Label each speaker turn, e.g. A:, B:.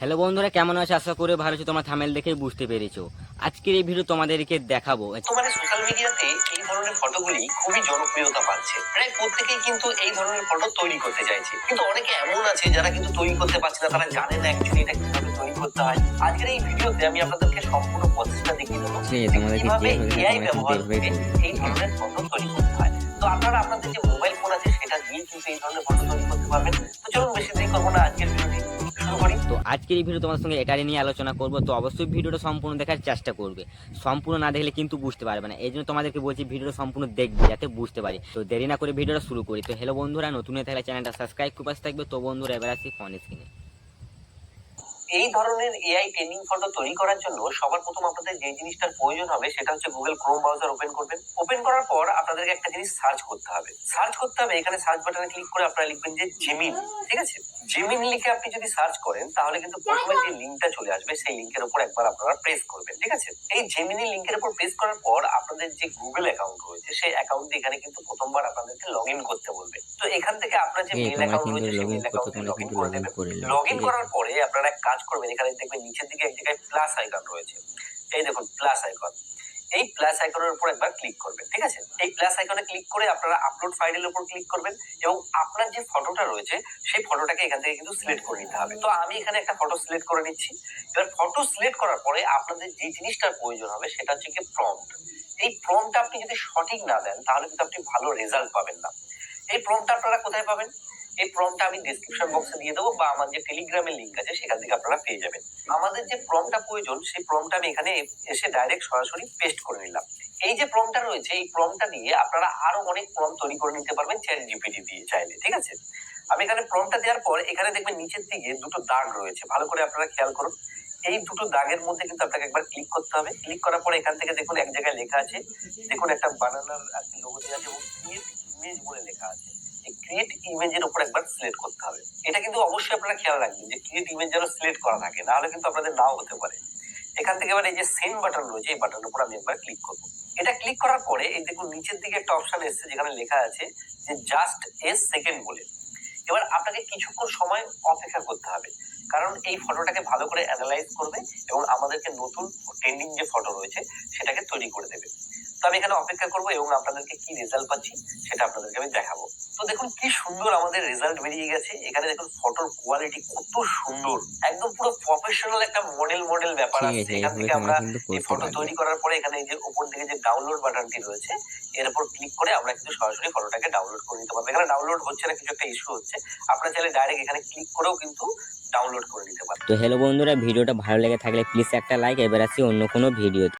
A: Hello বন্ধুরা, কেমন আছো? আশা করি ভালো আছো। তোমরা থাম্বনেল দেখেই বুঝতে পেরেছো। আজকের এই ভিডিও তোমাদেরকে দেখাবো।
B: বর্তমানে সোশ্যাল মিডিয়াতে এই ধরনের ফটোগুলি খুবই জনপ্রিয়তা পাচ্ছে। প্রায় প্রত্যেকেই কিন্তু এই ধরনের ফটো তৈরি করতে চাইছে, কিন্তু অনেকে এমন আছে যারা কিন্তু তৈরি করতে পারছে না, তারা জানে না অ্যাকচুয়ালি এটা কিভাবে তৈরি করতে হয়। আজকের এই ভিডিওতে আমি আপনাদেরকে সম্পূর্ণ প্রসেসটা দেখিয়ে দেবো
A: ঠিক আছে,
B: যে
A: তোমাদেরকে
B: কিভাবে
A: যেভাবে দেখাচ্ছি
B: এআই
A: তোমরা কিন্তু
B: ব্যবহার
A: এইভাবেই
B: করে
A: করবে।
B: এই
A: ঠিক আছে,
B: ধরনের ফটো তৈরি করতে হয়। তো আপনারা আপনাদের যে মোবাইল ফোন আছে সেটা দিয়ে কিন্তু এই ধরনের ফটো তৈরি করতে পারবেন। তো চলুন বেশি দেরি করবো না, আজকের ভিডিওটি শুরু করি।
A: তো আজকের এই ভিডিও তোমার সঙ্গে এটাই নিয়ে আলোচনা করবো। তো অবশ্যই ভিডিওটা সম্পূর্ণ দেখার চেষ্টা করবে। সম্পূর্ণ না দেখলে কিন্তু বুঝতে পারবে না। এই জন্য তোমাদেরকে বলছি ভিডিওটা সম্পূর্ণ দেখবে যাতে বুঝতে পারি। তো দেরি না করে ভিডিওটা শুরু করি। তো হ্যালো বন্ধুরা, নতুন হয়ে থাকলে চ্যানেলটা সাবস্ক্রাইব করে পাশে থাকবে। তো বন্ধুরা, এবার আসি ফোন স্ক্রিনে।
B: এই ধরনের এআই ট্রেনিং ফটো তৈরি করার জন্য সবার প্রথম আপনাদের যে জিনিসটার প্রয়োজন হবে সেটা হচ্ছে গুগল ক্রোম ব্রাউজার ওপেন করবেন। ওপেন করার পর আপনাদেরকে একটা জিনিস সার্চ করতে হবে। এখানে সার্চ বাটনে ক্লিক করে আপনারা লিখবেন যে জেমিন। ঠিক আছে, জেমিন লিখে আপনি যদি সার্চ করেন তাহলে কিন্তু প্রথমে যে লিঙ্কটা চলে আসবে সেই লিঙ্কের উপর একবার আপনারা প্রেস করবেন। ঠিক আছে, এই জেমিনি লিঙ্কের উপর প্রেস করার পর আপনাদের যে গুগল অ্যাকাউন্ট রয়েছে সেই অ্যাকাউন্টে এখানে কিন্তু প্রথমবার আপনাদেরকে লগ ইন করতে বলবে। তো এখান থেকে আপনার যে
A: ঠিক আছে,
B: মেল
A: তোমরা
B: অ্যাকাউন্ট
A: কিন্তু
B: রয়েছে সেই
A: লগ ইন
B: মেল
A: করছো,
B: অ্যাকাউন্টে
A: তোমরা
B: লগ ইন
A: কিন্তু
B: করে
A: লগ ইন
B: নেবেন।
A: করে নেবে।
B: লগ ইন
A: ঠিক আছে,
B: করার পরে আপনারা এক কাজ করবেন, এখানে দেখবেন নিচের দিকে এক জায়গায় প্লাস আইকন রয়েছে। এই দেখুন প্লাস আইকন, এই প্লাস আইকনের উপর একবার ক্লিক করবেন। ঠিক আছে, এই প্লাস আইকনে ক্লিক করে আপনারা আপলোড ফাইলের উপর ক্লিক করবেন এবং আপনার যে ফটোটা রয়েছে সেই ফটোটাকে এখান থেকে কিন্তু সিলেক্ট করে নিতে হবে। তো আমি এখানে একটা ফটো সিলেক্ট করে নিচ্ছি। এবার ফটো সিলেক্ট করার পরে আপনাদের যে জিনিসটার প্রয়োজন হবে সেটা হচ্ছে কি প্রম্পট। এই প্রম্পটটা আপনি যদি সঠিক না দেন তাহলে কিন্তু আপনি ভালো রেজাল্ট পাবেন না। এই প্রম্পটটা আপনারা কোথায় পাবেন? এই প্রম্পটটা আমি ডেসক্রিপশন বক্সে দিয়ে দেবো বা আমার যে টেলিগ্রামের লিংক আছে সেখান থেকে আপনারা পেয়ে যাবেন। আমাদের যে প্রম্পটটা প্রয়োজন সেই প্রম্পটটা আমি এখানে এসে ডাইরেক্ট সরাসরি পেস্ট করে নিলাম। এই যে প্রম্পটটা রয়েছে এই প্রম্পটটা দিয়ে আপনারা আরো অনেক প্রম্পট তৈরি করে নিতে পারবেন চ্যাট জিপিটি দিয়ে চাইলে। ঠিক আছে, আমি এখানে প্রম্পটটা দেওয়ার পর এখানে দেখবেন নিচের দিকে দুটো দাগ রয়েছে, ভালো করে আপনারা খেয়াল করুন। এই দুটো দাগের মধ্যে কিন্তু আপনাকে একবার ক্লিক করতে হবে। ক্লিক করার পরে এখান থেকে দেখুন এক জায়গায় লেখা আছে, দেখুন একটা বানানার আর কি লোগো দেওয়া আছে এবং ক্রিয়েট ইমেজ বলে লেখা আছে। এই ক্রিয়েট ইমেজের উপর একবার সিলেক্ট করতে হবে। এটা কিন্তু অবশ্যই আপনারা খেয়াল রাখবেন যে ক্রিয়েট ইমেজ যেন সিলেক্ট করা থাকে, নাহলে কিন্তু আপনাদের নাও হতে পারে। এখান থেকে এবার এই যে সেন্ড বাটন রয়েছে এই বাটনের উপর আমি একবার ক্লিক করব। এটা ক্লিক করার পরে এই দেখুন নিচের দিকে একটা অপশন এসেছে যেখানে লেখা আছে যে জাস্ট এ সেকেন্ড বলে। এবার আপনাকে কিছুক্ষণ সময় অপেক্ষা করতে হবে, কারণ এই ফটোটাকে ভালো করে অ্যানালাইজ করবে এবং আমাদেরকে নতুন ট্রেন্ডিং যে ফটো রয়েছে সেটাকে তৈরি করে দেবে। তো আমি এখানে অপেক্ষা করবো এবং আপনাদেরকে কি রেজাল্ট পাচ্ছি সেটা আপনাদেরকে আমি দেখাবো। তো দেখুন কি সুন্দর আমাদের রেজাল্ট বেরিয়ে গেছে। এখানে দেখুন ফটোর কোয়ালিটি কত সুন্দর, একদম পুরো প্রফেশনাল একটা মডেল মডেল ব্যাপার
A: ঠিক
B: আসছে।
A: আছে,
B: এখান
A: এইভাবে
B: থেকে
A: তোমরা
B: আমরা
A: কিন্তু
B: এই
A: করতে
B: ফটো
A: পারবে।
B: তৈরি করার পরে এখানে এই যে উপর দিকে যে ডাউনলোড বাটনটি রয়েছে এর উপর ক্লিক করে আমরা কিন্তু সরাসরি ফটোটাকে ডাউনলোড করে নিতে পারবো। এখানে ডাউনলোড হচ্ছে না, কিছু একটা ইস্যু হচ্ছে। আপনারা চাইলে ডাইরেক্ট এখানে ক্লিক করেও কিন্তু ডাউনলোড করে নিতে পারেন।
A: তো হ্যালো বন্ধুরা, ভিডিওটা ভালো লেগে থাকলে প্লিজ একটা লাইক। এবার আসি অন্য কোনো ভিডিও।